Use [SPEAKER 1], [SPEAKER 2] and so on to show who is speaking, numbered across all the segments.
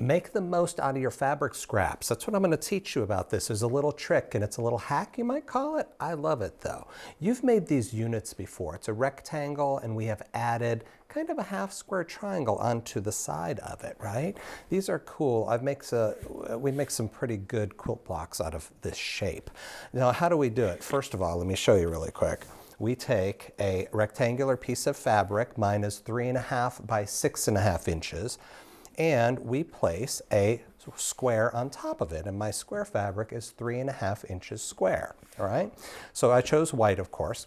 [SPEAKER 1] Make the most out of your fabric scraps. That's what I'm going to teach you about this. There's a little trick, and it's a little hack, you might call it. I love it, though. You've made these units before. It's a rectangle, and we have added kind of a half square triangle onto the side of it, right? These are cool. We make some pretty good quilt blocks out of this shape. Now, how do we do it? First of all, let me show you really quick. We take a rectangular piece of fabric. Mine is 3.5 by 6.5 inches. And we place a square on top of it. And my square fabric is 3.5 inches square, all right? So I chose white, of course.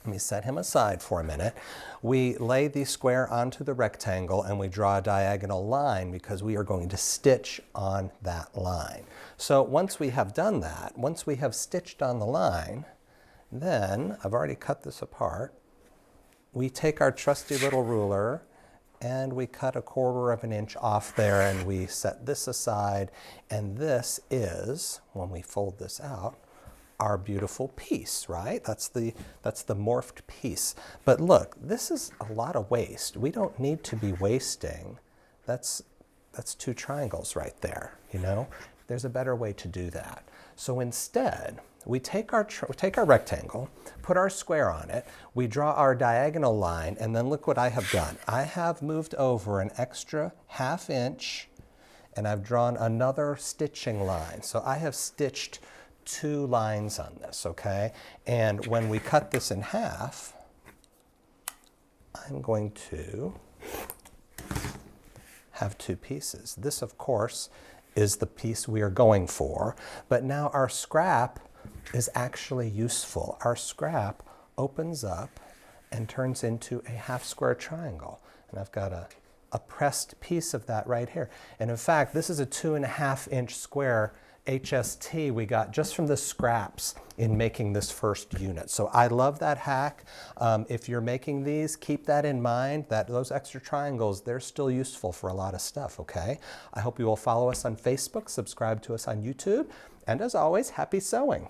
[SPEAKER 1] Let me set him aside for a minute. We lay the square onto the rectangle and we draw a diagonal line because we are going to stitch on that line. So once we have done that, once we have stitched on the line, then, I've already cut this apart, we take our trusty little ruler and we cut 1/4 inch off there and we set this aside, and this is, when we fold this out, our beautiful piece, right? That's the morphed piece. But look, this is a lot of waste. We don't need to be wasting. That's 2 triangles right there, you know? There's a better way to do that. So instead, we take our rectangle, put our square on it, we draw our diagonal line, and then look what I have done. I have moved over an extra 1/2 inch, and I've drawn another stitching line. So I have stitched 2 lines on this, okay? And when we cut this in half, I'm going to have 2 pieces. This, of course, is the piece we are going for, but now our scrap is actually useful. Our scrap opens up and turns into a half square triangle. And I've got a pressed piece of that right here. And in fact, this is a 2.5 inch square HST we got just from the scraps in making this first unit. So I love that hack. If you're making these, keep that in mind, that those extra triangles, they're still useful for a lot of stuff, okay? I hope you will follow us on Facebook, subscribe to us on YouTube, and as always, happy sewing.